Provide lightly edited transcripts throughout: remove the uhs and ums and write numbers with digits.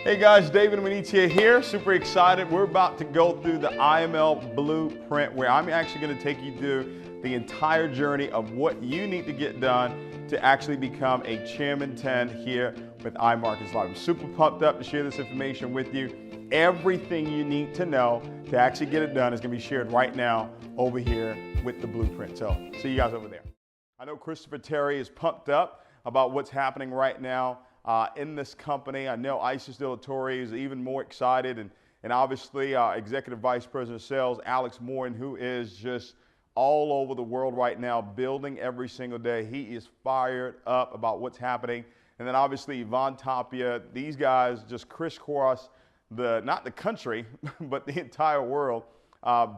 Hey guys, David Imonitie here. Super excited. We're about to go through the IML Blueprint where I'm actually going to take you through the entire journey of what you need to get done to actually become a Chairman 10 here with iMarkets Live. I'm super pumped up to share this information with you. Everything you need to know to actually get it done is going to be shared right now over here with the Blueprint. So see you guys over there. I know Christopher Terry is pumped up about what's happening right now in this company. I know Isis Dilatori is even more excited, and obviously Executive Vice President of Sales, Alex Morin, who is just all over the world right now, building every single day. He is fired up about what's happening. And then obviously Yvonne Tapia, these guys just crisscross not the country, but the entire world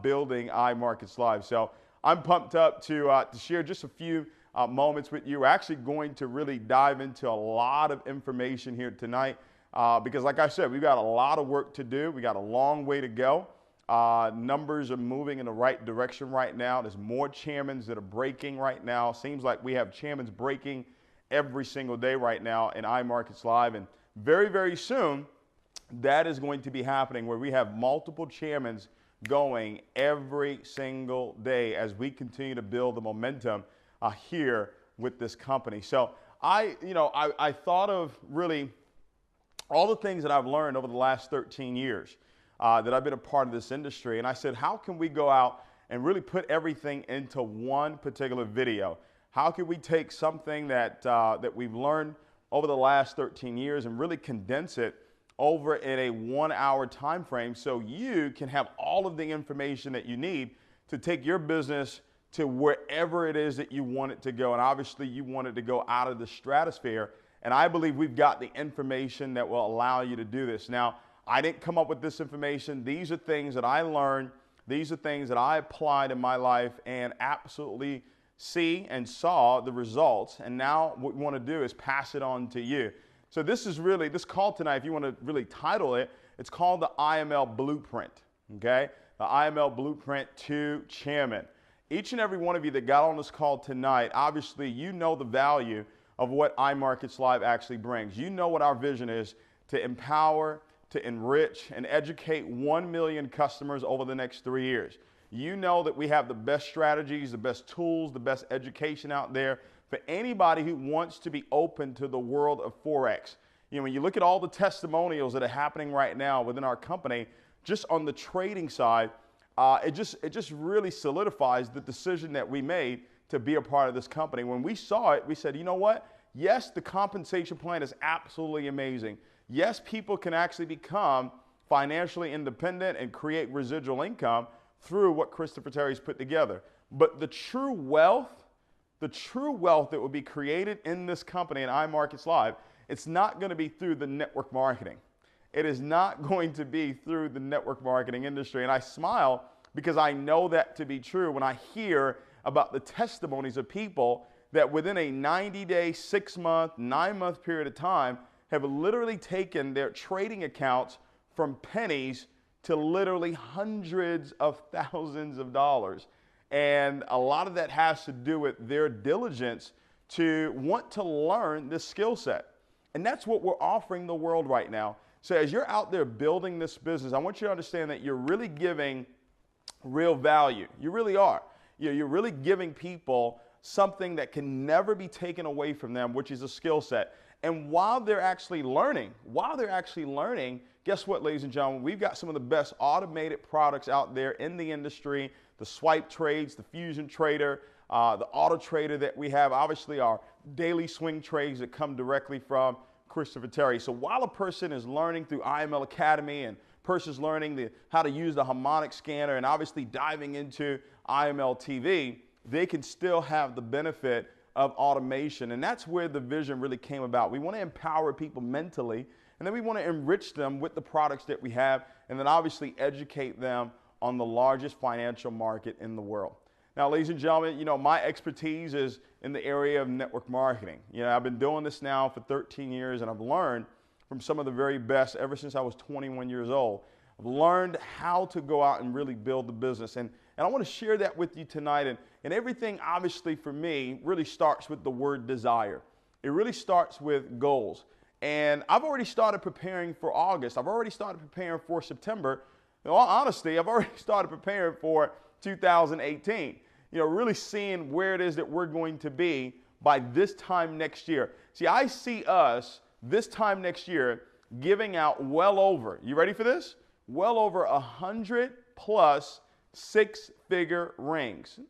building iMarkets Live. So I'm pumped up to share just a few moments with you. We're actually going to really dive into a lot of information here tonight because like I said, we've got a lot of work to do. We got a long way to go. Numbers are moving in the right direction right now. There's more chairmans that are breaking right now. Seems like we have chairmans breaking every single day right now in iMarkets Live, and very, very soon that is going to be happening where we have multiple chairmans going every single day as we continue to build the momentum here with this company. So I thought of really all the things that I've learned over the last 13 years that I've been a part of this industry. And I said, how can we go out and really put everything into one particular video? How can we take something that we've learned over the last 13 years and really condense it over in a 1 hour time frame so you can have all of the information that you need to take your business to wherever it is that you want it to go. And obviously you want it to go out of the stratosphere. And I believe we've got the information that will allow you to do this. Now, I didn't come up with this information. These are things that I learned. These are things that I applied in my life and absolutely see and saw the results. And now what we want to do is pass it on to you. So this is really, this call tonight, if you want to really title it, it's called the IML Blueprint, okay? The IML Blueprint to Chairman. Each and every one of you that got on this call tonight, obviously you know the value of what iMarkets Live actually brings. You know what our vision is: to empower, to enrich, and educate 1 million customers over the next 3 years. You know that we have the best strategies, the best tools, the best education out there for anybody who wants to be open to the world of Forex. You know, when you look at all the testimonials that are happening right now within our company, just on the trading side, it just really solidifies the decision that we made to be a part of this company. When we saw it, we said, you know what? Yes, the compensation plan is absolutely amazing. Yes, people can actually become financially independent and create residual income through what Christopher Terry's put together. But the true wealth that will be created in this company in iMarkets Live, it's not going to be through the network marketing. It is not going to be through the network marketing industry. And I smile because I know that to be true when I hear about the testimonies of people that within a 90-day, 6-month, 9-month period of time have literally taken their trading accounts from pennies to literally hundreds of thousands of dollars. And a lot of that has to do with their diligence to want to learn this skill set. And that's what we're offering the world right now. So as you're out there building this business, I want you to understand that you're really giving real value. You really are. You're really giving people something that can never be taken away from them, which is a skill set. And while they're actually learning, guess what, ladies and gentlemen? We've got some of the best automated products out there in the industry. The swipe trades, the fusion trader, the auto trader that we have, obviously our daily swing trades that come directly from Christopher Terry. So while a person is learning through IML Academy and person's learning how to use the harmonic scanner and obviously diving into IML TV, they can still have the benefit of automation. And that's where the vision really came about. We want to empower people mentally, and then we want to enrich them with the products that we have, and then obviously educate them on the largest financial market in the world. Now, ladies and gentlemen, you know, my expertise is in the area of network marketing. You know, I've been doing this now for 13 years, and I've learned from some of the very best ever since I was 21 years old. I've learned how to go out and really build the business. And I want to share that with you tonight. And everything, obviously, for me, really starts with the word desire. It really starts with goals. And I've already started preparing for August. I've already started preparing for September. In all honesty, I've already started preparing for 2018. Really seeing where it is that we're going to be by this time next year. See, I see us this time next year giving out well over, you ready for this? Well over 100 plus six-figure rings.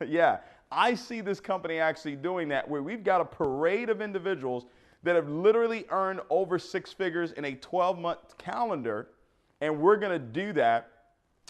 Yeah, I see this company actually doing that, where we've got a parade of individuals that have literally earned over six figures in a 12-month calendar, and we're going to do that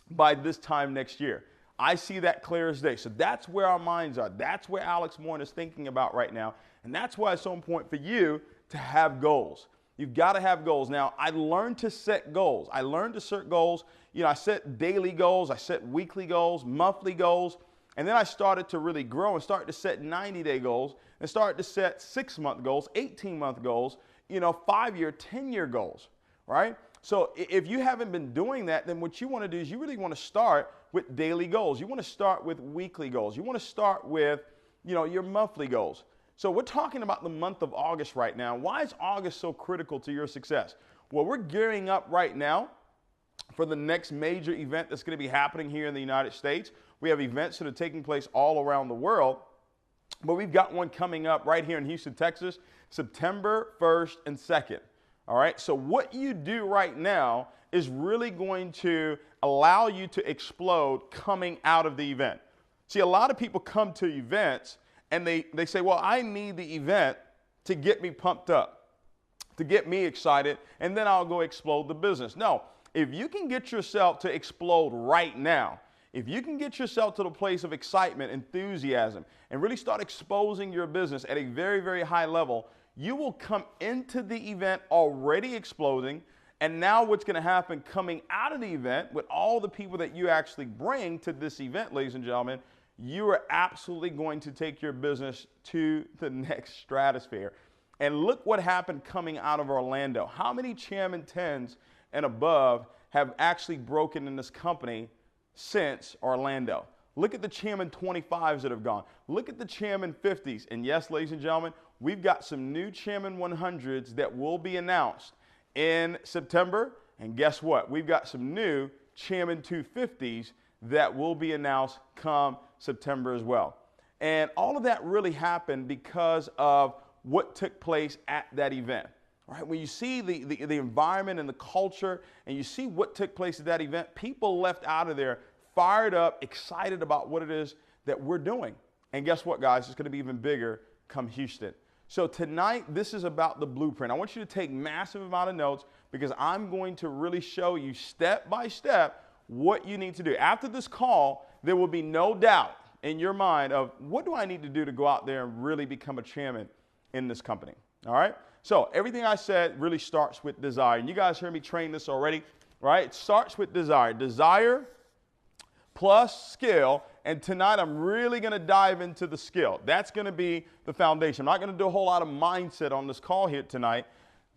by this time next year. I see that clear as day. So that's where our minds are. That's where Alex Moore is thinking about right now, and that's why it's so important for you to have goals. You've got to have goals. Now, I learned to set goals. I learned to set goals. I set daily goals. I set weekly goals, monthly goals. And then I started to really grow and started to set 90-day goals and started to set 6-month goals, 18-month goals, 5-year, 10-year goals, right? So if you haven't been doing that, then what you want to do is you really want to start with daily goals. You want to start with weekly goals. You want to start with, your monthly goals. So we're talking about the month of August right now. Why is August so critical to your success? Well, we're gearing up right now for the next major event that's going to be happening here in the United States. We have events that are taking place all around the world, but we've got one coming up right here in Houston, Texas, September 1st and 2nd. All right, so what you do right now is really going to allow you to explode coming out of the event. See, a lot of people come to events and they say, well, I need the event to get me pumped up, to get me excited, and then I'll go explode the business. No, if you can get yourself to explode right now, if you can get yourself to the place of excitement, enthusiasm, and really start exposing your business at a very, very high level, you will come into the event already exploding. And now what's going to happen coming out of the event with all the people that you actually bring to this event, ladies and gentlemen, you are absolutely going to take your business to the next stratosphere. And look what happened coming out of Orlando. How many Chairman 10s and above have actually broken in this company since Orlando? Look at the Chairman 25s that have gone. Look at the Chairman 50s. And yes, ladies and gentlemen, we've got some new Chairman 100s that will be announced in September. And guess what? We've got some new Chairman 250s that will be announced come September as well. And all of that really happened because of what took place at that event. Right? When you see the environment and the culture and you see what took place at that event, people left out of there fired up, excited about what it is that we're doing. And guess what, guys? It's going to be even bigger come Houston. So tonight, this is about the blueprint. I want you to take massive amount of notes because I'm going to really show you step by step what you need to do. After this call, there will be no doubt in your mind of what do I need to do to go out there and really become a chairman in this company. All right? So everything I said really starts with desire. And you guys heard me train this already, right? It starts with desire. Desire plus skill. And tonight I'm really going to dive into the skill. That's going to be the foundation. I'm not going to do a whole lot of mindset on this call here tonight.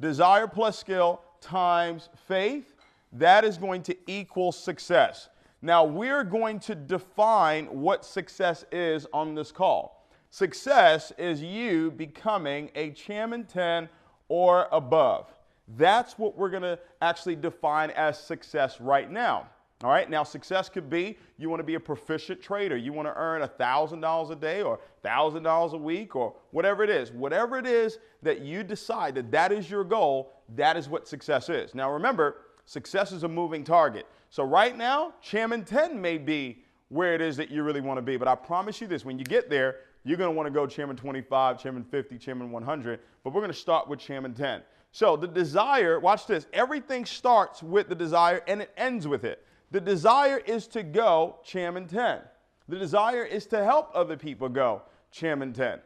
Desire plus skill times faith, that is going to equal success. Now we're going to define what success is on this call. Success is you becoming a Chairman 10 or above. That's what we're going to actually define as success right now. All right, now success could be you want to be a proficient trader. You want to earn $1,000 a day or $1,000 a week or whatever it is. Whatever it is that you decide that is your goal, that is what success is. Now remember, success is a moving target. So right now, Chairman 10 may be where it is that you really want to be. But I promise you this, when you get there, you're going to want to go Chairman 25, Chairman 50, Chairman 100. But we're going to start with Chairman 10. So the desire, watch this, everything starts with the desire and it ends with it. The desire is to go Chairman 10. The desire is to help other people go Chairman 10.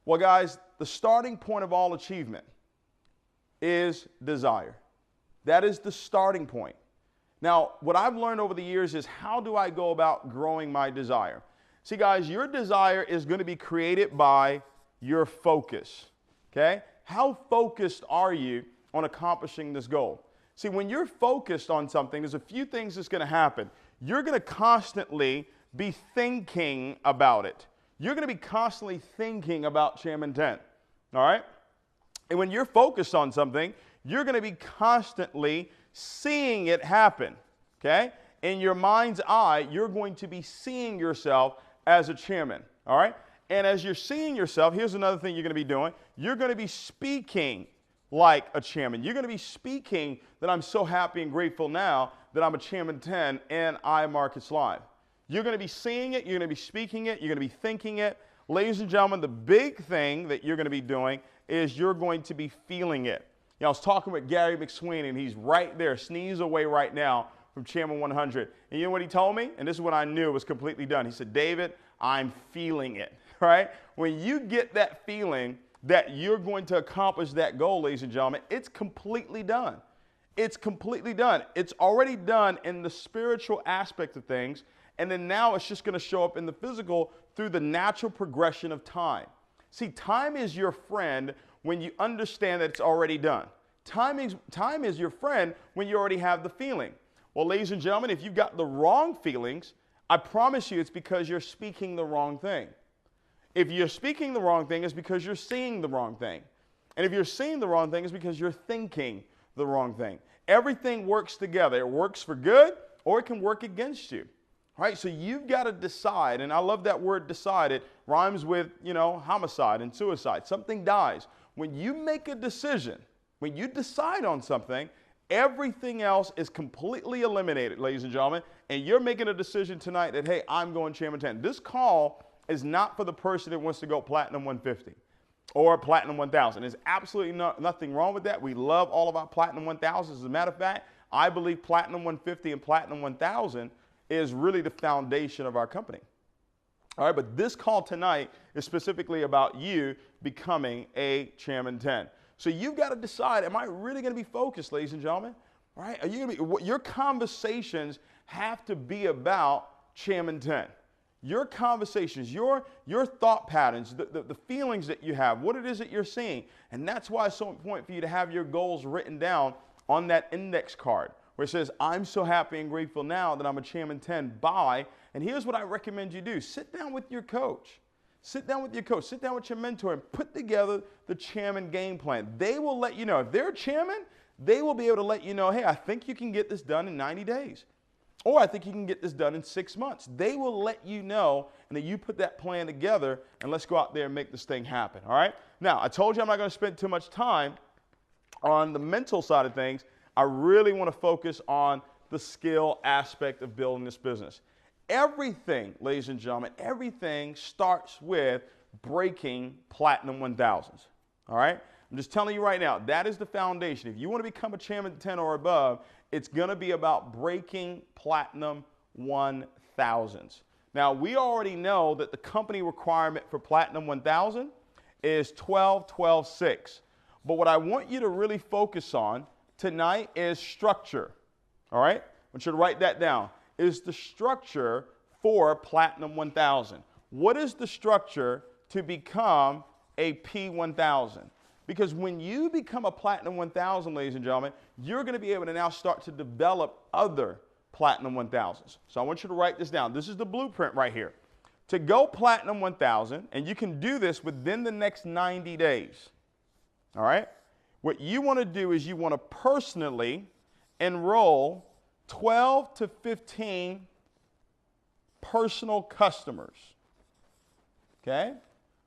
Well, guys, the starting point of all achievement is desire. That is the starting point. Now, what I've learned over the years is how do I go about growing my desire? See, guys, your desire is going to be created by your focus, okay? How focused are you on accomplishing this goal? See, when you're focused on something, there's a few things that's going to happen. You're going to constantly be thinking about it. You're going to be constantly thinking about Chairman 10, all right? And when you're focused on something, you're going to be constantly seeing it happen, okay? In your mind's eye, you're going to be seeing yourself as a chairman, all right? And as you're seeing yourself, here's another thing you're going to be doing. You're going to be speaking like a chairman. You're going to be speaking that I'm so happy and grateful now that I'm a Chairman 10 in iMarkets Live. You're going to be seeing it. You're going to be speaking it. You're going to be thinking it. Ladies and gentlemen, the big thing that you're going to be doing is you're going to be feeling it. You know, I was talking with Gary McSweeney, and he's right there, sneeze away right now from Chairman 100. And you know what he told me? And this is what I knew was completely done. He said, David, I'm feeling it, right? When you get that feeling that you're going to accomplish that goal, ladies and gentlemen, it's completely done. It's completely done. It's already done in the spiritual aspect of things, and then now it's just going to show up in the physical through the natural progression of time. See, time is your friend when you understand that it's already done. Time is your friend when you already have the feeling. Well, ladies and gentlemen, if you've got the wrong feelings, I promise you it's because you're speaking the wrong thing. If you're speaking the wrong thing, it's because you're seeing the wrong thing. And if you're seeing the wrong thing, it's because you're thinking the wrong thing. Everything works together. It works for good, or it can work against you. Right? So you've got to decide, and I love that word decide. It rhymes with, you know, homicide and suicide. Something dies. When you make a decision, when you decide on something, everything else is completely eliminated, ladies and gentlemen, and you're making a decision tonight that, hey, I'm going Chairman 10. This call is not for the person that wants to go Platinum 150 or Platinum 1000. There's absolutely nothing wrong with that. We love all of our Platinum 1000s. As a matter of fact, I believe Platinum 150 and Platinum 1000 is really the foundation of our company. All right, but this call tonight is specifically about you becoming a Chairman 10. So you've got to decide, am I really going to be focused, ladies and gentlemen? All right, are you going to be, your conversations have to be about Chairman 10. Your conversations, your thought patterns, the feelings that you have, what it is that you're seeing. And that's why it's so important for you to have your goals written down on that index card, where it says, I'm so happy and grateful now that I'm a Chairman 10 by, and here's what I recommend you do. Sit down with your coach. Sit down with your coach. Sit down with your mentor and put together the chairman game plan. They will let you know. If they're chairman, they will be able to let you know, hey, I think you can get this done in 90 days. Or I think you can get this done in 6 months. They will let you know, and then you put that plan together, and let's go out there and make this thing happen, all right? Now, I told you I'm not going to spend too much time on the mental side of things. I really want to focus on the skill aspect of building this business. Everything, ladies and gentlemen, everything starts with breaking Platinum 1000s, all right? I'm just telling you right now, that is the foundation. If you want to become a Chairman 10 or above, it's going to be about breaking Platinum 1000s. Now, we already know that the company requirement for Platinum 1000 is 12-12-6. But what I want you to really focus on tonight is structure, all right? I want you to write that down. Is the structure for Platinum 1000. What is the structure to become a P1000? Because when you become a Platinum 1000, ladies and gentlemen, you're going to be able to now start to develop other Platinum 1000s. So I want you to write this down. This is the blueprint right here. To go Platinum 1000, and you can do this within the next 90 days, all right? What you want to do is you want to personally enroll 12 to 15 personal customers, okay?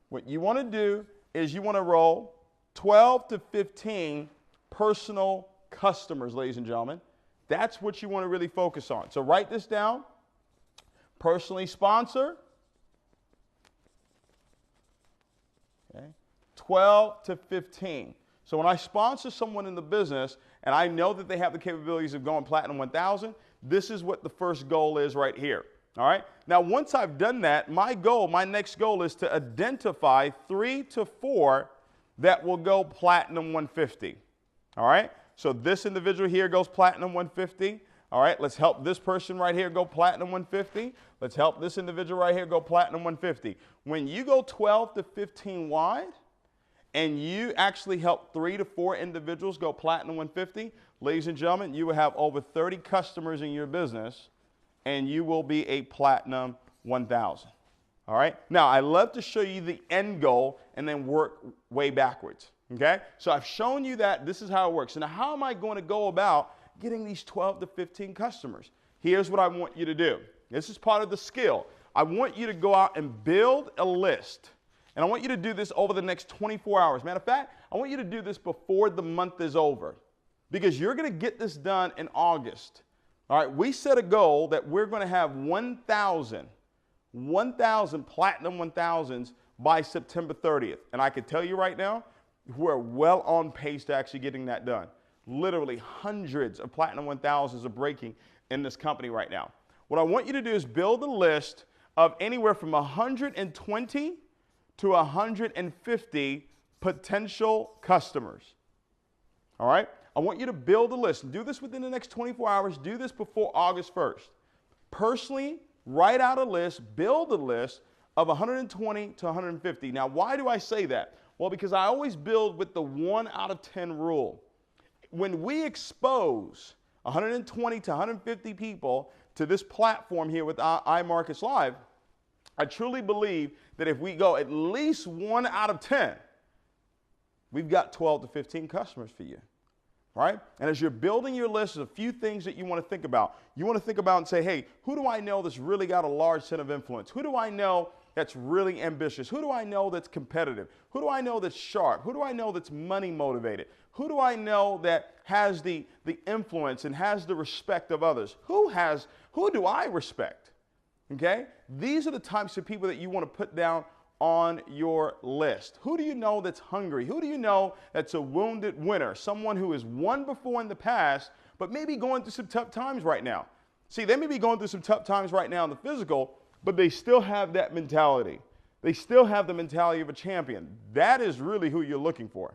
What you want to do is you want to enroll 12 to 15 personal customers, ladies and gentlemen. That's what you want to really focus on. So write this down. Personally sponsor. Okay. 12 to 15. So when I sponsor someone in the business and I know that they have the capabilities of going Platinum 1000, this is what the first goal is right here. All right. Now, once I've done that, my next goal is to identify 3 to 4 that will go Platinum 150. All right. So this individual here goes Platinum 150. All right. Let's help this person right here go Platinum 150. Let's help this individual right here go Platinum 150. When you go 12 to 15 wide, and you actually help 3 to 4 individuals go Platinum 150, ladies and gentlemen, you will have over 30 customers in your business, and you will be a Platinum 1000. All right? Now, I love to show you the end goal and then work way backwards. Okay? So I've shown you that this is how it works. So now how am I going to go about getting these 12 to 15 customers? Here's what I want you to do. This is part of the skill. I want you to go out and build a list. And I want you to do this over the next 24 hours. Matter of fact, I want you to do this before the month is over, because you're going to get this done in August. All right, we set a goal that we're going to have 1,000 platinum 1,000s by September 30th. And I can tell you right now, we're well on pace to actually getting that done. Literally hundreds of platinum 1,000s are breaking in this company right now. What I want you to do is build a list of anywhere from 120 to 150 potential customers. All right? I want you to build a list. Do this within the next 24 hours. Do this before August 1st. Personally, write out a list, build a list of 120 to 150. Now, why do I say that? Well, because I always build with the 1 out of 10 rule. When we expose 120 to 150 people to this platform here with iMarkets Live, I truly believe that if we go at least 1 out of 10, we've got 12 to 15 customers for you. Right? And as you're building your list, there's a few things that you want to think about. You want to think about and say, hey, who do I know that's really got a large set of influence? Who do I know that's really ambitious? Who do I know that's competitive? Who do I know that's sharp? Who do I know that's money motivated? Who do I know that has the influence and has the respect of others? Who do I respect? Okay? These are the types of people that you want to put down on your list. Who do you know that's hungry? Who do you know that's a wounded winner? Someone who has won before in the past, but maybe going through some tough times right now. See, they may be going through some tough times right now in the physical, but they still have that mentality. They still have the mentality of a champion. That is really who you're looking for.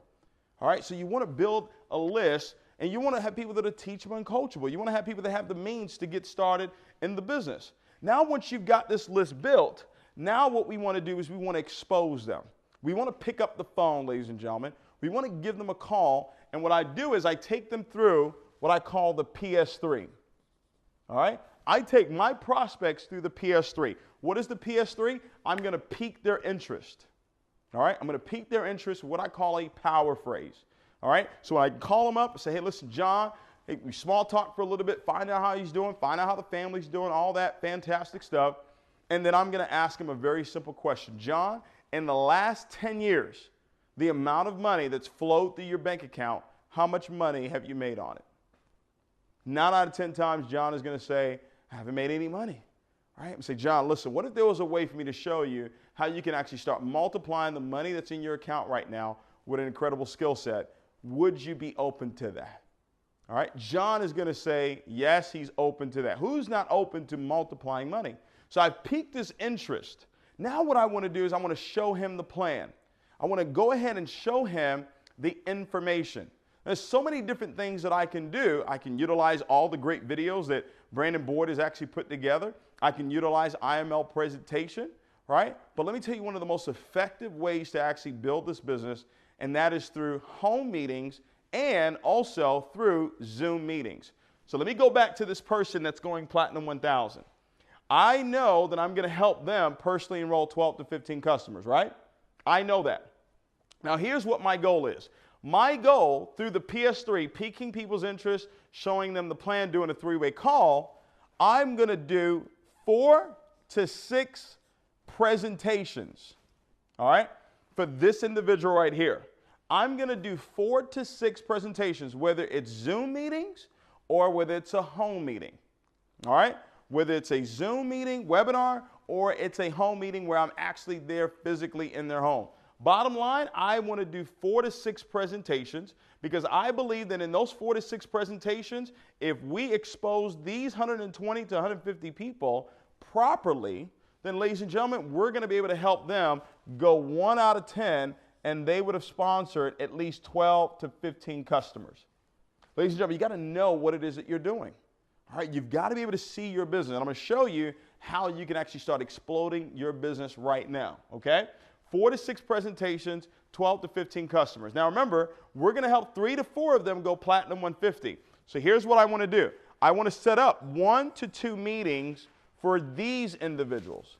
All right, so you want to build a list, and you want to have people that are teachable and coachable. You want to have people that have the means to get started in the business. Now, once you've got this list built, now what we want to do is we want to expose them. We want to pick up the phone, ladies and gentlemen. We want to give them a call, and what I do is I take them through what I call the PS3. All right? I take my prospects through the PS3. What is the PS3? I'm going to pique their interest. All right? I'm going to pique their interest with what I call a power phrase. All right? So I call them up and say, hey, listen, John, hey, we small talk for a little bit, find out how he's doing, find out how the family's doing, all that fantastic stuff. And then I'm going to ask him a very simple question. John, in the last 10 years, the amount of money that's flowed through your bank account, how much money have you made on it? 9 out of 10 times, John is going to say, I haven't made any money. All right? I'm say, John, listen, what if there was a way for me to show you how you can actually start multiplying the money that's in your account right now with an incredible skill set? Would you be open to that? All right? John is going to say, yes, he's open to that. Who's not open to multiplying money? So I've piqued his interest. Now what I want to do is I want to show him the plan. I want to go ahead and show him the information. There's so many different things that I can do. I can utilize all the great videos that Brandon Boyd has actually put together. I can utilize IML presentation, right? But let me tell you one of the most effective ways to actually build this business, and that is through home meetings and also through Zoom meetings. So let me go back to this person that's going Platinum 1000. I know that I'm going to help them personally enroll 12 to 15 customers, right? I know that. Now, here's what my goal is. My goal through the PS3, piquing people's interest, showing them the plan, doing a 3-way call, I'm going to do 4 to 6 presentations, all right, for this individual right here. I'm going to do 4 to 6 presentations, whether it's Zoom meetings or whether it's a home meeting, all right? Whether it's a Zoom meeting, webinar, or it's a home meeting where I'm actually there physically in their home. Bottom line, I want to do 4 to 6 presentations because I believe that in those 4 to 6 presentations, if we expose these 120 to 150 people properly, then ladies and gentlemen, we're going to be able to help them go 1 out of 10, and they would have sponsored at least 12 to 15 customers. Ladies and gentlemen, you got to know what it is that you're doing. All right, you've got to be able to see your business. And I'm going to show you how you can actually start exploding your business right now, okay? 4 to 6 presentations, 12 to 15 customers. Now remember, we're going to help 3 to 4 of them go Platinum 150. So here's what I want to do. I want to set up 1 to 2 meetings for these individuals.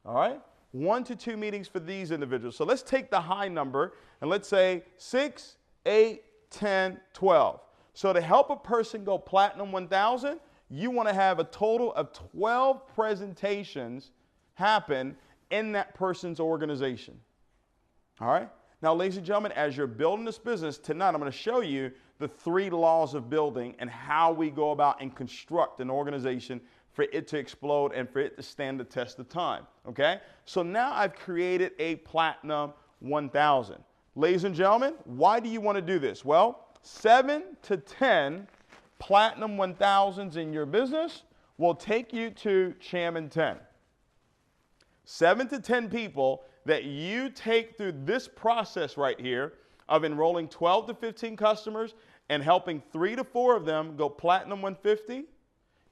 All right? 1 to 2 meetings for these individuals. So let's take the high number and let's say 6, 8, 10, 12. So to help a person go Platinum 1000, you want to have a total of 12 presentations happen in that person's organization. All right? Now, ladies and gentlemen, as you're building this business, tonight I'm going to show you the 3 laws of building and how we go about and construct an organization for it to explode and for it to stand the test of time. Okay? So now I've created a Platinum 1000. Ladies and gentlemen, why do you want to do this? Well, 7 to 10 Platinum 1000s in your business will take you to Chairman 10. 7 to 10 people that you take through this process right here of enrolling 12 to 15 customers and helping 3 to 4 of them go Platinum 150.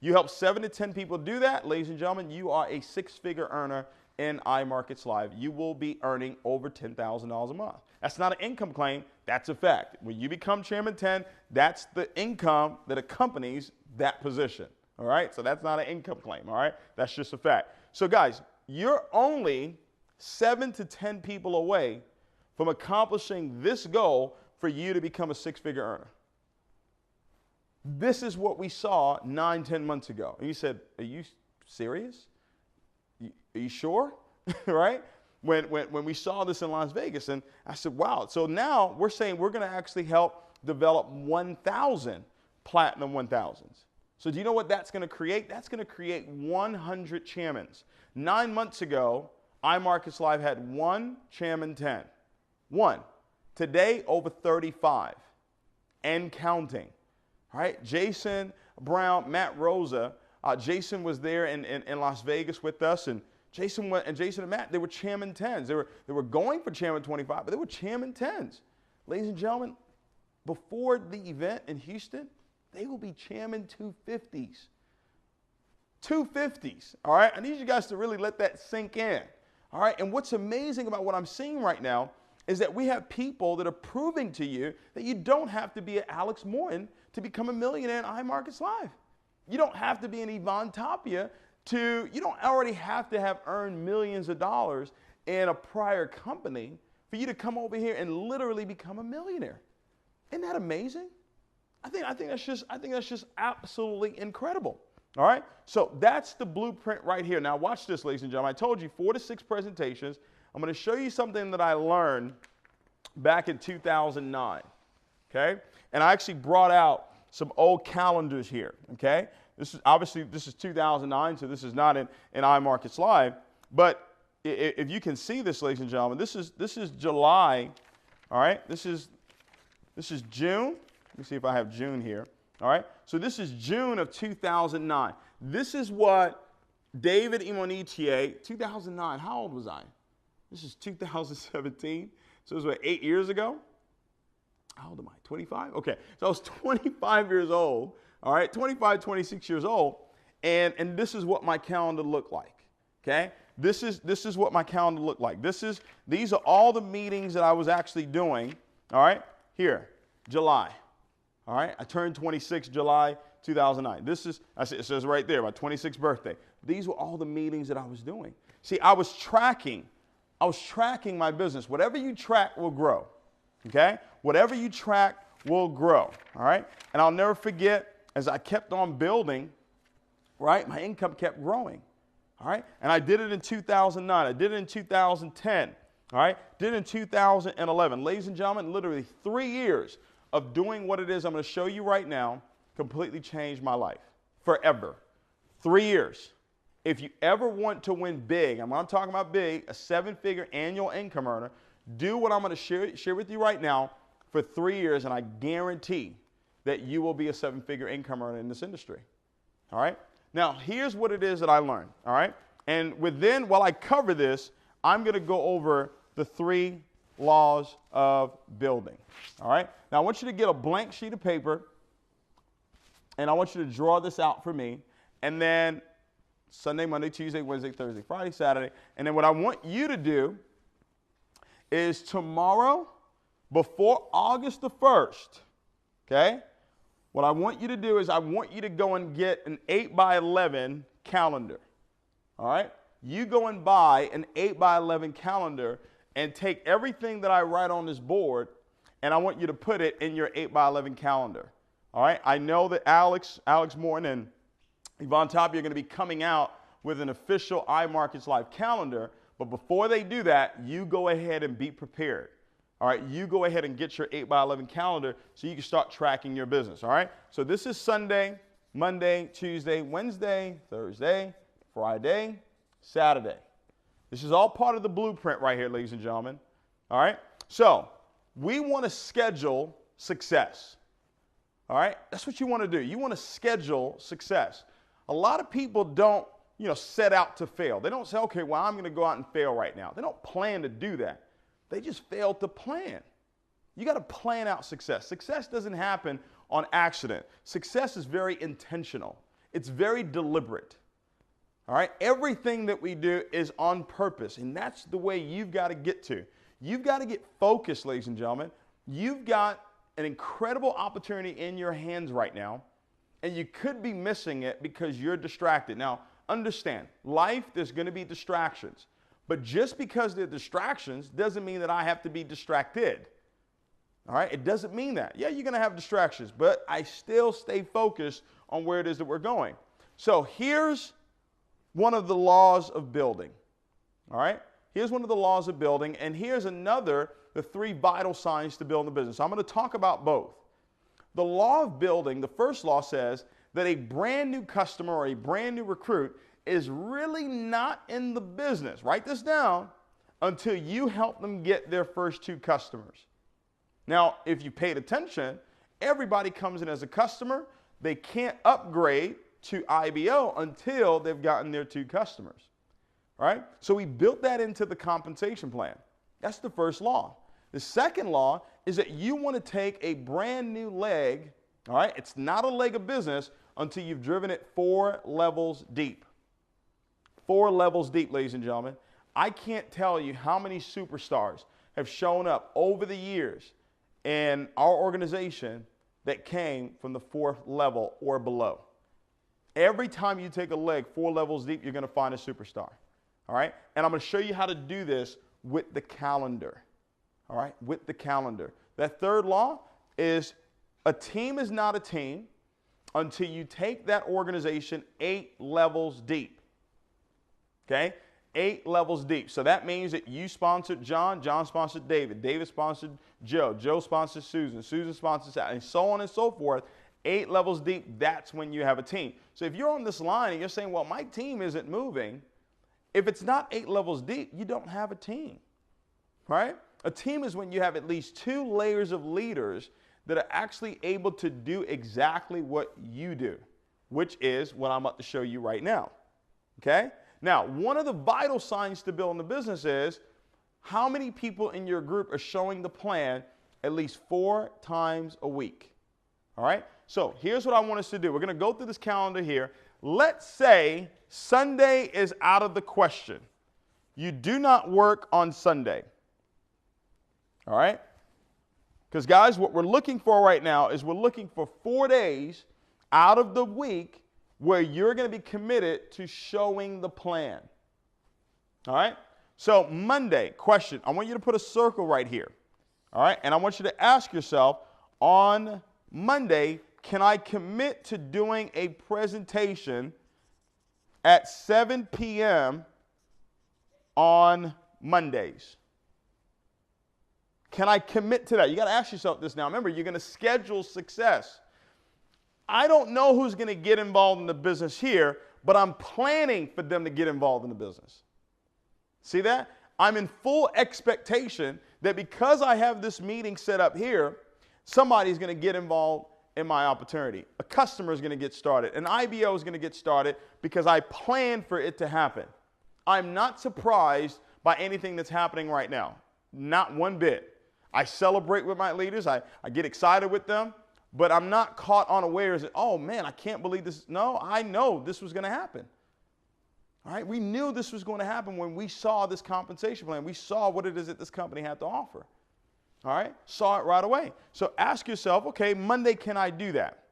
You help 7 to 10 people do that, ladies and gentlemen, you are a 6-figure earner in iMarkets Live. You will be earning over $10,000 a month. That's not an income claim, that's a fact. When you become Chairman 10, that's the income that accompanies that position. All right, so that's not an income claim, all right? That's just a fact. So guys, you're only 7 to 10 people away from accomplishing this goal for you to become a 6-figure earner. This is what we saw 9, 10 months ago. And you said, are you serious? Are you sure? Right? When we saw this in Las Vegas, and I said, wow. So now we're saying we're going to actually help develop 1,000 Platinum 1000s. So do you know what that's going to create? That's going to create 100 chairmans. 9 months ago, iMarkets Live had 1 Chairman 10. 1. Today, over 35 and counting. All right, Jason Brown, Matt Rosa. Jason was there in Las Vegas with us, and Jason and Matt, they were Chairman 10s. They were going for Chairman 25, but they were Chairman 10s. Ladies and gentlemen, before the event in Houston, they will be Chairman 250s. 250s, all right? I need you guys to really let that sink in, all right? And what's amazing about what I'm seeing right now is that we have people that are proving to you that you don't have to be an Alex Morton to become a millionaire in iMarkets Live. You don't have to be an Yvonne Tapia you don't already have to have earned millions of dollars in a prior company for you to come over here and literally become a millionaire. Isn't that amazing? I think that's just absolutely incredible. All right? So that's the blueprint right here. Now watch this, ladies and gentlemen. I told you 4 to 6 presentations. I'm going to show you something that I learned back in 2009. Okay? And I actually brought out some old calendars here. Okay? This is 2009, so this is not in iMarkets Live. But if you can see this, ladies and gentlemen, this is July. All right? This is June. Let me see if I have June here. All right? So this is June of 2009. This is what David Imonitie, 2009, how old was I? This is 2017. So it was what, 8 years ago? How old am I? 25? Okay. So I was 25 years old. All right, 25, 26 years old, and this is what my calendar looked like. Okay, this is what my calendar looked like. These are all the meetings that I was actually doing. All right, here, July. All right, I turned 26 July 2009. It says right there, my 26th birthday. These were all the meetings that I was doing. See, I was tracking my business. Whatever you track will grow. Okay, whatever you track will grow. All right, and I'll never forget. As I kept on building, right, my income kept growing, all right? And I did it in 2009. I did it in 2010, all right? Did it in 2011. Ladies and gentlemen, literally 3 years of doing what it is I'm going to show you right now completely changed my life forever. 3 years. If you ever want to win big, and when I'm talking about big, a 7-figure annual income earner, do what I'm going to share with you right now for 3 years, and I guarantee that you will be a 7-figure income earner in this industry. All right? Now, here's what it is that I learned. All right? And while I cover this, I'm going to go over the 3 laws of building. All right? Now, I want you to get a blank sheet of paper, and I want you to draw this out for me. And then Sunday, Monday, Tuesday, Wednesday, Thursday, Friday, Saturday. And then what I want you to do is tomorrow, before August the 1st, okay? What I want you to do is I want you to go and get an 8x11 calendar, all right? you go and buy an 8x11 calendar and take everything that I write on this board, and I want you to put it in your 8x11 calendar. All right? I know that Alex Morton and Yvonne Tapia are going to be coming out with an official iMarkets Live calendar, but before they do that, you go ahead and be prepared. All right? You go ahead and get your 8x11 calendar so you can start tracking your business. All right? So this is Sunday, Monday, Tuesday, Wednesday, Thursday, Friday, Saturday. This is all part of the blueprint right here, ladies and gentlemen. All right? So we want to schedule success. All right? That's what you want to do. You want to schedule success. A lot of people don't, set out to fail. They don't say, okay, well, I'm going to go out and fail right now. They don't plan to do that. They just fail to plan. You got to plan out success. Success doesn't happen on accident. Success is very intentional. It's very deliberate. All right? Everything that we do is on purpose, and that's the way you've got to get to. You've got to get focused, ladies and gentlemen. You've got an incredible opportunity in your hands right now, and you could be missing it because you're distracted. Now, understand, life, there's going to be distractions. But just because they're distractions doesn't mean that I have to be distracted. All right? It doesn't mean that. Yeah, you're going to have distractions, but I still stay focused on where it is that we're going. So here's one of the laws of building. All right? Here's one of the laws of building, and here's another, the 3 vital signs to build a business. I'm going to talk about both. The law of building, the first law says that a brand new customer or a brand new recruit is really not in the business, write this down, until you help them get their first 2 customers. Now, if you paid attention, everybody comes in as a customer. They can't upgrade to IBO until they've gotten their 2 customers. All right? So we built that into the compensation plan. That's the first law. The second law is that you want to take a brand new leg, all right? It's not a leg of business until you've driven it 4 levels deep. 4 levels deep, ladies and gentlemen. I can't tell you how many superstars have shown up over the years in our organization that came from the 4th level or below. Every time you take a leg 4 levels deep, you're going to find a superstar. All right? And I'm going to show you how to do this with the calendar. All right? With the calendar. That third law is a team is not a team until you take that organization 8 levels deep. Okay? 8 levels deep. So that means that you sponsored John, John sponsored David, David sponsored Joe, Joe sponsored Susan, Susan sponsored Sally, and so on and so forth. 8 levels deep, that's when you have a team. So if you're on this line and you're saying, well, my team isn't moving, if it's not 8 levels deep, you don't have a team, right? A team is when you have at least 2 layers of leaders that are actually able to do exactly what you do, which is what I'm about to show you right now, okay? Now, one of the vital signs to building the business is how many people in your group are showing the plan at least 4 times a week, all right? So here's what I want us to do. We're going to go through this calendar here. Let's say Sunday is out of the question. You do not work on Sunday, all right? Because, guys, what we're looking for right now is we're looking for 4 days out of the week where you're going to be committed to showing the plan. All right? So Monday, question. I want you to put a circle right here. All right? And I want you to ask yourself, on Monday, can I commit to doing a presentation at 7 p.m. on Mondays? Can I commit to that? You got to ask yourself this now. Remember, you're going to schedule success. I don't know who's going to get involved in the business here, but I'm planning for them to get involved in the business. See that? I'm in full expectation that because I have this meeting set up here, somebody's going to get involved in my opportunity. A customer is going to get started. An IBO is going to get started because I planned for it to happen. I'm not surprised by anything that's happening right now. Not one bit. I celebrate with my leaders. I get excited with them. But I'm not caught unawares that, oh, man, I can't believe this. No, I know this was going to happen. All right? We knew this was going to happen when we saw this compensation plan. We saw what it is that this company had to offer. All right? Saw it right away. So ask yourself, okay, Monday, can I do that?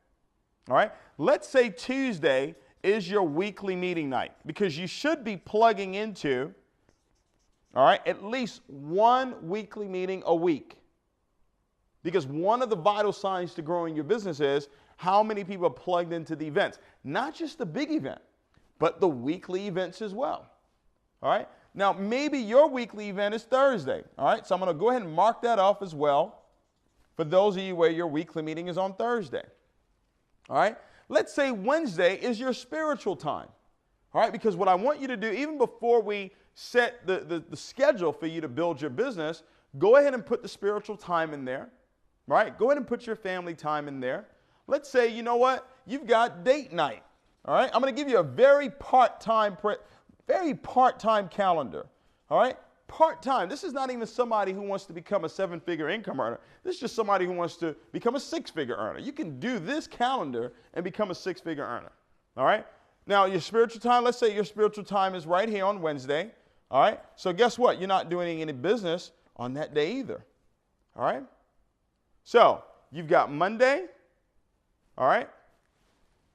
All right? Let's say Tuesday is your weekly meeting night, because you should be plugging into, all right, at least one weekly meeting a week. Because one of the vital signs to growing your business is how many people are plugged into the events. Not just the big event, but the weekly events as well. All right? Now, maybe your weekly event is Thursday. All right? So I'm going to go ahead and mark that off as well for those of you where your weekly meeting is on Thursday. All right? Let's say Wednesday is your spiritual time. All right? Because what I want you to do, even before we set the schedule for you to build your business, go ahead and put the spiritual time in there. Right? Go ahead and put your family time in there. Let's say, you know what? You've got date night. All right? I'm going to give you a very part-time calendar. All right? Part-time. This is not even somebody who wants to become a 7-figure income earner. This is just somebody who wants to become a 6-figure earner. You can do this calendar and become a 6-figure earner. All right? Now, your spiritual time, let's say your spiritual time is right here on Wednesday. All right? So guess what? You're not doing any business on that day either. All right? So you've got Monday, all right?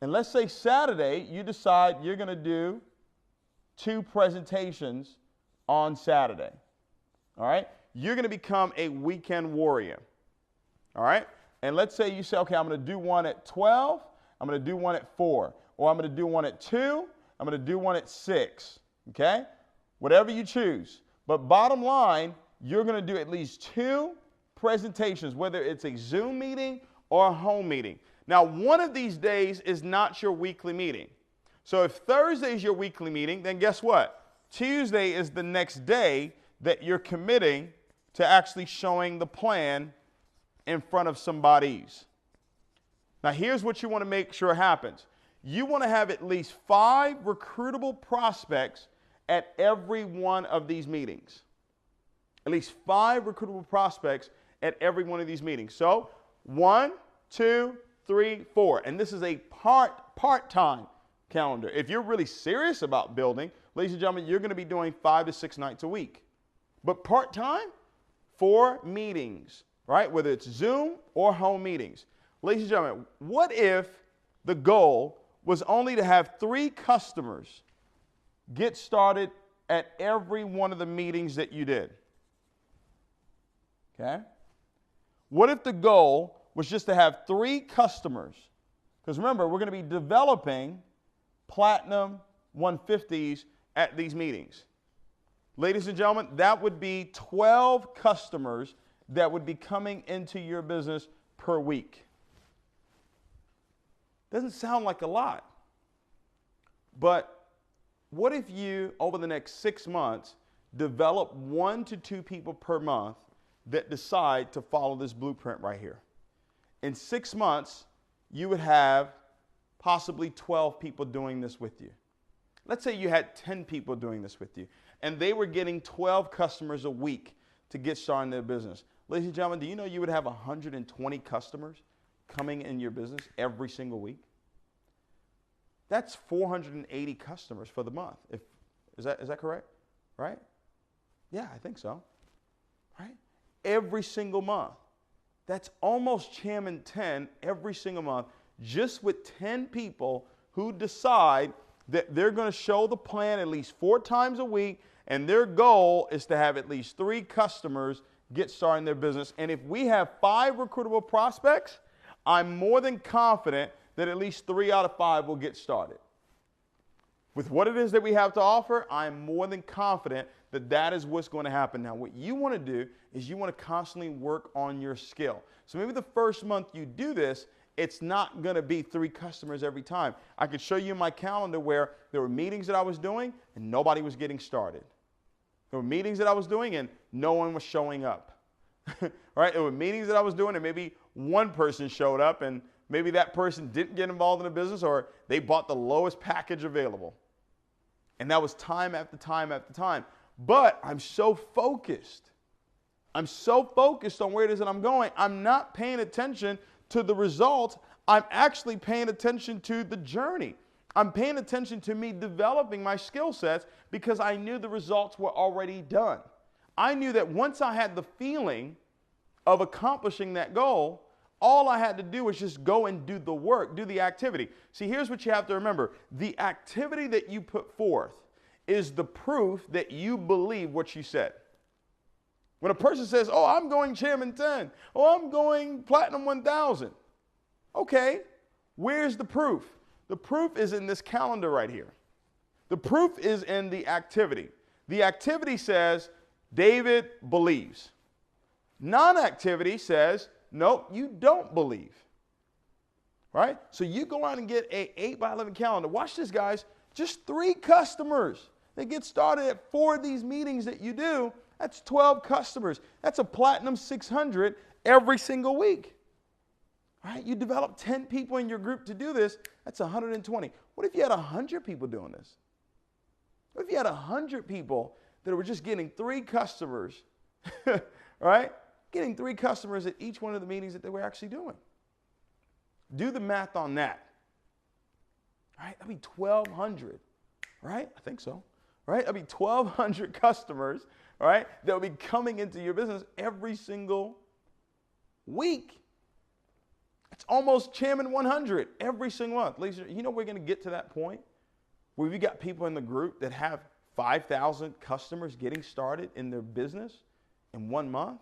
And let's say Saturday, you decide you're going to do 2 presentations on Saturday, all right? You're going to become a weekend warrior, all right? And let's say you say, okay, I'm going to do one at 12, I'm going to do one at 4, or I'm going to do one at 2, I'm going to do one at 6, okay? Whatever you choose. But bottom line, you're going to do at least 2 presentations, whether it's a Zoom meeting or a home meeting. Now, one of these days is not your weekly meeting. So if Thursday is your weekly meeting, then guess what? Tuesday is the next day that you're committing to actually showing the plan in front of somebody's. Now, here's what you want to make sure happens. You want to have at least 5 recruitable prospects at every one of these meetings. At least 5 recruitable prospects at every one of these meetings. So 1, 2, 3, 4. And this is a part-time calendar. If you're really serious about building, ladies and gentlemen, you're going to be doing 5 to 6 nights a week. But part-time, 4 meetings, right? Whether it's Zoom or home meetings. Ladies and gentlemen, what if the goal was only to have 3 customers get started at every one of the meetings that you did? Okay? What if the goal was just to have 3 customers? Because remember, we're going to be developing Platinum 150s at these meetings. Ladies and gentlemen, that would be 12 customers that would be coming into your business per week. Doesn't sound like a lot. But what if you, over the next 6 months, develop 1 to 2 people per month that decide to follow this blueprint right here? In 6 months, you would have possibly 12 people doing this with you. Let's say you had 10 people doing this with you, and they were getting 12 customers a week to get started in their business. Ladies and gentlemen, do you know you would have 120 customers coming in your business every single week? That's 480 customers for the month. Is that correct? Right? Yeah, I think so. Right? Every single month. That's almost Chairman 10 every single month, just with 10 people who decide that they're going to show the plan at least 4 times a week, and their goal is to have at least 3 customers get started in their business. And if we have 5 recruitable prospects, I'm more than confident that at least 3 out of 5 will get started. With what it is that we have to offer, I'm more than confident that that is what's going to happen. Now, what you want to do is you want to constantly work on your skill. So maybe the first month you do this, it's not going to be 3 customers every time. I could show you my calendar where there were meetings that I was doing and nobody was getting started. There were meetings that I was doing and no one was showing up. Right? There were meetings that I was doing and maybe one person showed up and maybe that person didn't get involved in the business or they bought the lowest package available. And that was time after time after time. But I'm so focused. I'm so focused on where it is that I'm going. I'm not paying attention to the results. I'm actually paying attention to the journey. I'm paying attention to me developing my skill sets because I knew the results were already done. I knew that once I had the feeling of accomplishing that goal, All I had to do was just go and do the work, do the activity. See, here's what you have to remember. The activity that you put forth is the proof that you believe what you said. When a person says, oh, I'm going Chairman 10, oh, I'm going Platinum 1000. Okay, where's the proof? The proof is in this calendar right here. The proof is in the activity. The activity says, David believes. Non-activity says, nope, you don't believe. Right? So you go out and get an 8x11 calendar. Watch this, guys. Just 3 customers. They get started at 4 of these meetings that you do. That's 12 customers. That's a Platinum 600 every single week. Right? You develop 10 people in your group to do this. That's 120. What if you had 100 people doing this? What if you had 100 people that were just getting 3 customers, right? Getting 3 customers at each one of the meetings that they were actually doing. Do the math on that. Right? That'd be 1,200, right? I think so, right? That'd be 1,200 customers, right? That will be coming into your business every single week. It's almost Chairman 100 every single month. Ladies, you know we're going to get to that point where we've got people in the group that have 5,000 customers getting started in their business in 1 month.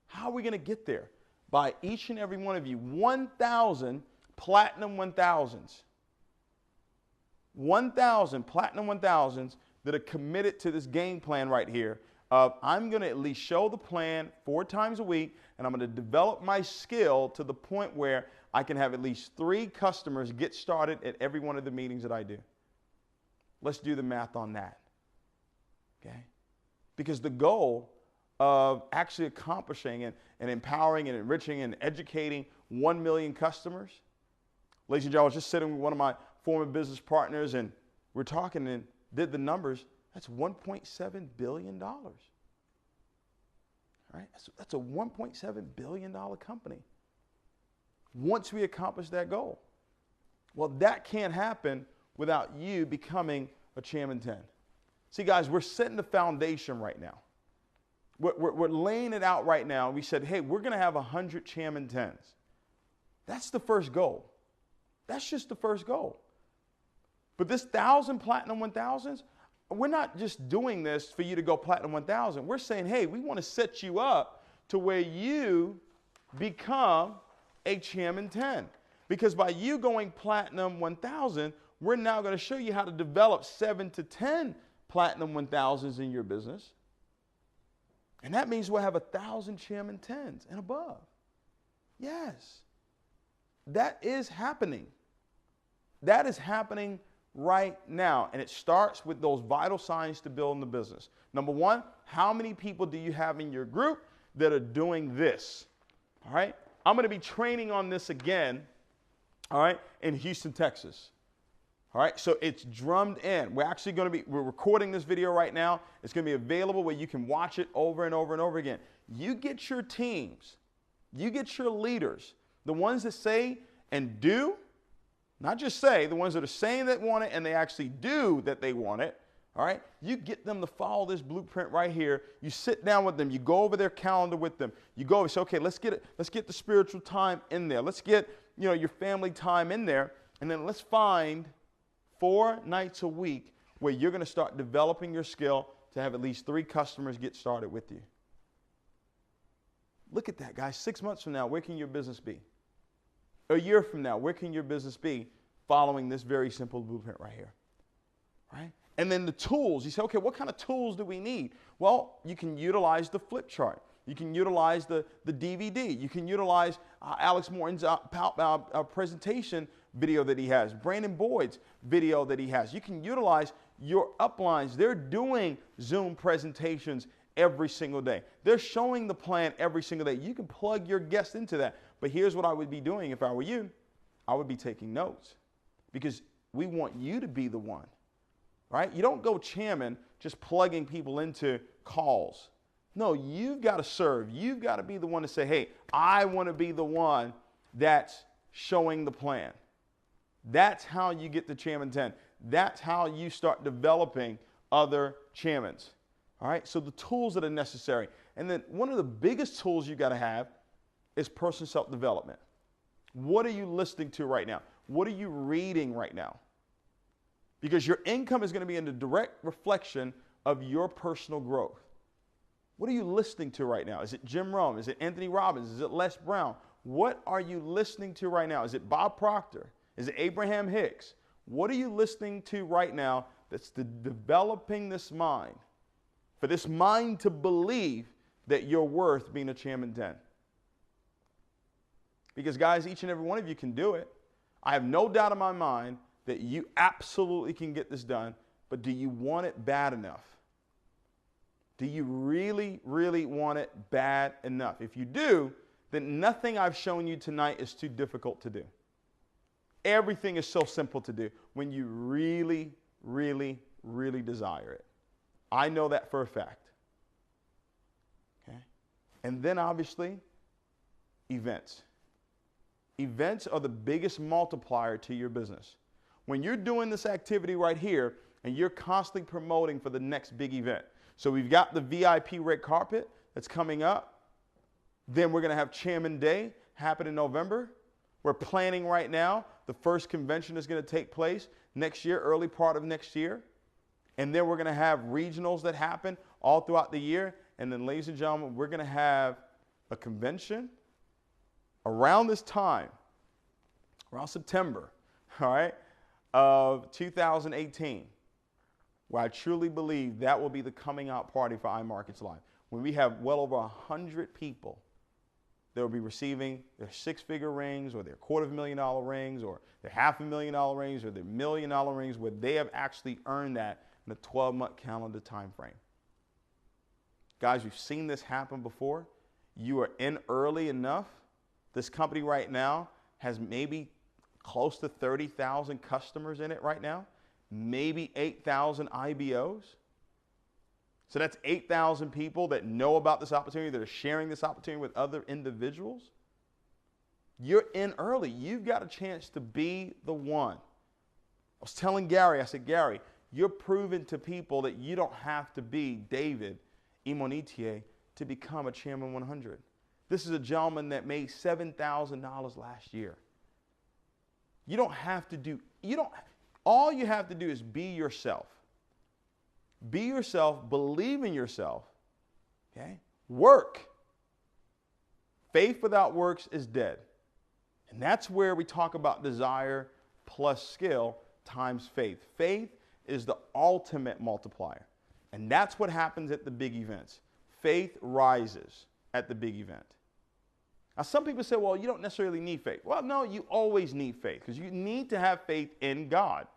How are we going to get there? By each and every one of you, 1,000 Platinum 1000s. 1,000 Platinum 1000s that are committed to this game plan right here of I'm going to at least show the plan 4 times a week, and I'm going to develop my skill to the point where I can have at least 3 customers get started at every one of the meetings that I do. Let's do the math on that. Okay? Because the goal of actually accomplishing and empowering and enriching and educating 1 million customers. Ladies and gentlemen, I was just sitting with one of my former business partners, and we're talking and did the numbers. That's $1.7 billion. Right? That's a $1.7 billion company once we accomplish that goal. Well, that can't happen without you becoming a Chairman 10. See, guys, we're setting the foundation right now. We're laying it out right now. We said, hey, we're going to have 100 Chairman 10s. That's the first goal. That's just the first goal. But this 1,000 Platinum 1000s, we're not just doing this for you to go Platinum 1000. We're saying, hey, we want to set you up to where you become a Chairman 10. Because by you going Platinum 1000, we're now going to show you how to develop 7 to 10 Platinum 1000s in your business. And that means we'll have 1,000 Chairman 10s and above. Yes. That is happening. That is happening right now. And it starts with those vital signs to building the business. Number 1, how many people do you have in your group that are doing this? All right. I'm going to be training on this again, all right, in Houston, Texas. All right, so it's drummed in. We're recording this video right now. It's going to be available where you can watch it over and over and over again. You get your teams. You get your leaders, the ones that say and do, not just say, the ones that are saying they want it and they actually do that they want it. All right, you get them to follow this blueprint right here. You sit down with them. You go over their calendar with them. You go and say, okay, let's get the spiritual time in there. Let's get your family time in there, and then let's find 4 nights a week where you're going to start developing your skill to have at least 3 customers get started with you. Look at that, guys. 6 months from now, where can your business be? A year from now, where can your business be following this very simple blueprint right here? Right? And then the tools. You say, okay, what kind of tools do we need? Well, you can utilize the flip chart. You can utilize the DVD. You can utilize Alex Morton's presentation video that he has, Brandon Boyd's video that he has. You can utilize your uplines. They're doing Zoom presentations every single day. They're showing the plan every single day. You can plug your guests into that. But here's what I would be doing if I were you. I would be taking notes because we want you to be the one, right? You don't go chairman just plugging people into calls. No, you've got to serve. You've got to be the one to say, hey, I want to be the one that's showing the plan. That's how you get to Chairman 10. That's how you start developing other chairmans. All right, so the tools that are necessary. And then one of the biggest tools you got to have is personal self-development. What are you listening to right now? What are you reading right now? Because your income is going to be in the direct reflection of your personal growth. What are you listening to right now? Is it Jim Rohn? Is it Anthony Robbins? Is it Les Brown? What are you listening to right now? Is it Bob Proctor? Is it Abraham Hicks? What are you listening to right now that's developing this mind? For this mind to believe that you're worth being a Chairman 10. Because guys, each and every one of you can do it. I have no doubt in my mind that you absolutely can get this done, but do you want it bad enough? Do you really, really want it bad enough? If you do, then nothing I've shown you tonight is too difficult to do. Everything is so simple to do when you really, really, really desire it. I know that for a fact. Okay? And then obviously, events. Events are the biggest multiplier to your business. When you're doing this activity right here and you're constantly promoting for the next big event. So we've got the VIP red carpet that's coming up. Then we're going to have Chairman Day happen in November. We're planning right now. The first convention is going to take place next year, early part of next year. And then we're going to have regionals that happen all throughout the year. And then, ladies and gentlemen, we're going to have a convention around this time, around September, all right, of 2018, where I truly believe that will be the coming out party for iMarkets Live, when we have well over 100 people that will be receiving their six-figure rings or their $250,000 rings or their $500,000 rings or their $1 million rings, where they have actually earned that in a 12-month calendar time frame. Guys, we've seen this happen before. You are in early enough. This company right now has maybe close to 30,000 customers in it right now, maybe 8,000 IBOs. So that's 8,000 people that know about this opportunity, that are sharing this opportunity with other individuals. You're in early. You've got a chance to be the one. I was telling Gary, I said, Gary, you're proving to people that you don't have to be David Imonitie to become a Chairman 100. This is a gentleman that made $7,000 last year. You don't have to do, all you have to do is be yourself. Be yourself, believe in yourself, okay? Work. Faith without works is dead. And that's where we talk about desire plus skill times faith. Faith is the ultimate multiplier. And that's what happens at the big events. Faith rises at the big event. Now, some people say, well, you don't necessarily need faith. Well, no, you always need faith because you need to have faith in God.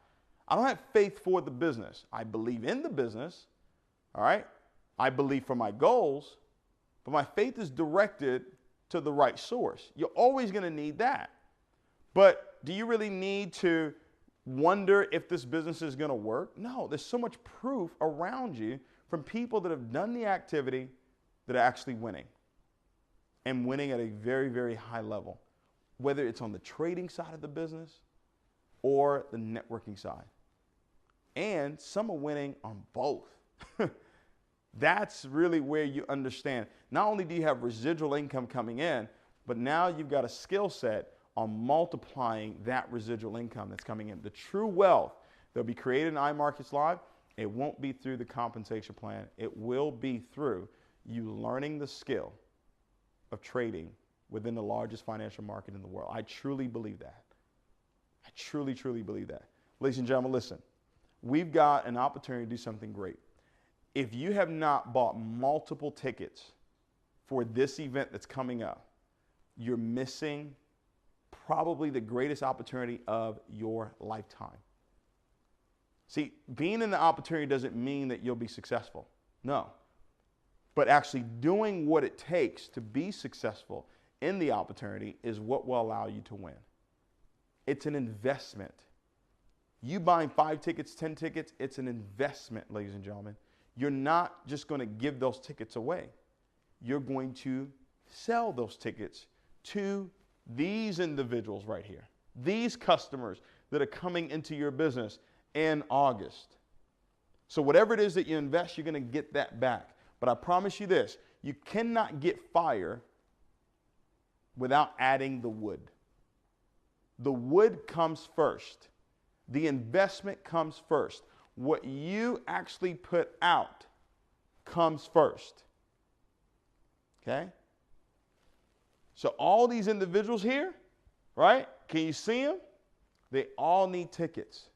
I don't have faith for the business. I believe in the business, all right? I believe for my goals, but my faith is directed to the right source. You're always going to need that. But do you really need to wonder if this business is going to work? No, there's so much proof around you from people that have done the activity that are actually winning. And winning at a very, very high level, whether it's on the trading side of the business or the networking side. And some are winning on both. That's really where you understand. Not only do you have residual income coming in, but now you've got a skill set on multiplying that residual income that's coming in. The true wealth that'll be created in iMarkets Live, it won't be through the compensation plan. It will be through you learning the skill of trading within the largest financial market in the world. I truly believe that. I truly, truly believe that. Ladies and gentlemen, listen. We've got an opportunity to do something great. If you have not bought multiple tickets for this event that's coming up, you're missing probably the greatest opportunity of your lifetime. See, being in the opportunity doesn't mean that you'll be successful. No. But actually doing what it takes to be successful in the opportunity is what will allow you to win. It's an investment. You buying 5 tickets, 10 tickets, it's an investment, ladies and gentlemen. You're not just going to give those tickets away. You're going to sell those tickets to these individuals right here, these customers that are coming into your business in August. So whatever it is that you invest, you're going to get that back. But I promise you this, you cannot get fire without adding the wood. The wood comes first. The investment comes first. What you actually put out comes first. Okay? So all these individuals here, right? Can you see them? They all need tickets.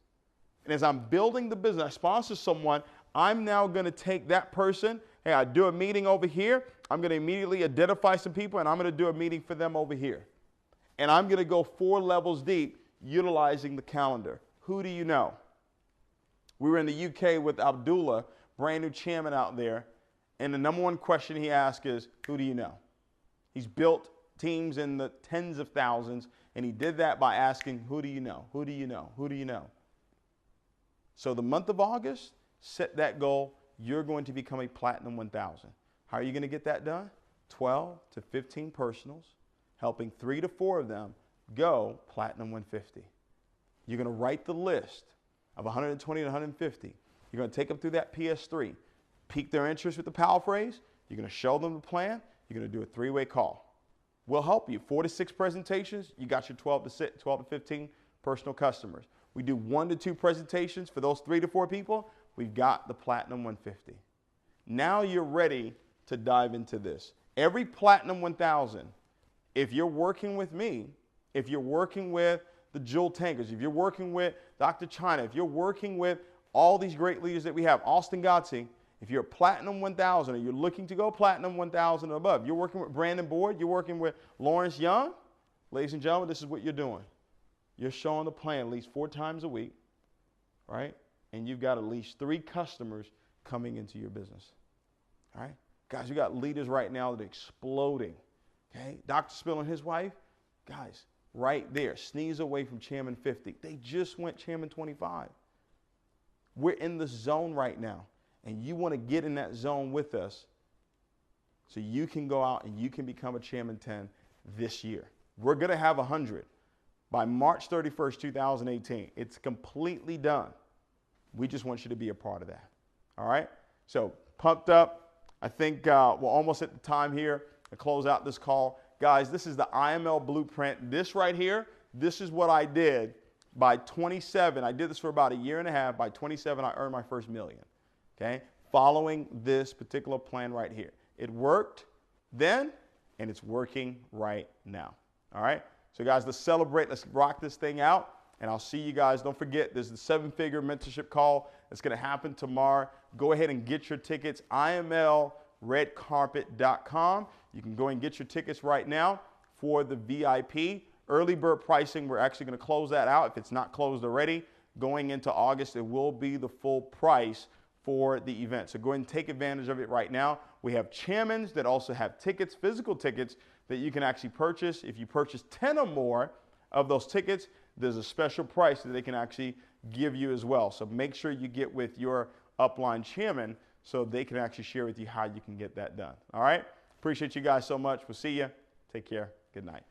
And as I'm building the business, I sponsor someone, I'm now going to take that person. Hey, I do a meeting over here. I'm going to immediately identify some people, and I'm going to do a meeting for them over here. And I'm going to go 4 levels deep utilizing the calendar. Who do you know? We were in the UK with Abdullah, brand new chairman out there, and the number one question he asked is, who do you know? He's built teams in the tens of thousands, and he did that by asking, who do you know? Who do you know? Who do you know? So the month of August, set that goal. You're going to become a Platinum 1000. How are you going to get that done? 12 to 15 personals, helping 3 to 4 of them go Platinum 150. You're going to write the list of 120 to 150. You're going to take them through that PS3, pique their interest with the power phrase. You're going to show them the plan. You're going to do a 3-way call. We'll help you. 4 to 6 presentations, you got your 12 to 15 personal customers. We do 1 to 2 presentations for those 3 to 4 people. We've got the Platinum 150. Now you're ready to dive into this. Every Platinum 1000, if you're working with me, if you're working with the Jewel Tankers, if you're working with Dr. China, if you're working with all these great leaders that we have, Austin Gotzi, if you're a Platinum 1000 or you're looking to go Platinum 1000 or above, you're working with Brandon Board, you're working with Lawrence Young, ladies and gentlemen, this is what you're doing. You're showing the plan at least 4 times a week, right? And you've got at least 3 customers coming into your business, all right? Guys, we got leaders right now that are exploding, okay? Dr. Spill and his wife, guys, right there, sneeze away from Chairman 50. They just went Chairman 25. We're in the zone right now, and you want to get in that zone with us so you can go out and you can become a Chairman 10 this year. We're going to have 100 by March 31st, 2018. It's completely done. We just want you to be a part of that. All right? So pumped up. I think we're almost at the time here to close out this call. Guys, this is the IML blueprint. This right here, this is what I did by 27. I did this for about a year and a half. By 27, I earned my first $1 million. Okay? Following this particular plan right here. It worked then, and it's working right now. All right? So guys, let's celebrate. Let's rock this thing out. And I'll see you guys. Don't forget, there's the 7-figure mentorship call that's going to happen tomorrow. Go ahead and get your tickets. IMLredcarpet.com. You can go and get your tickets right now for the VIP. Early bird pricing, we're actually going to close that out. If it's not closed already, going into August, it will be the full price for the event. So go ahead and take advantage of it right now. We have chairmans that also have tickets, physical tickets, that you can actually purchase. If you purchase 10 or more of those tickets, there's a special price that they can actually give you as well. So make sure you get with your upline chairman so they can actually share with you how you can get that done. All right? Appreciate you guys so much. We'll see you. Take care. Good night.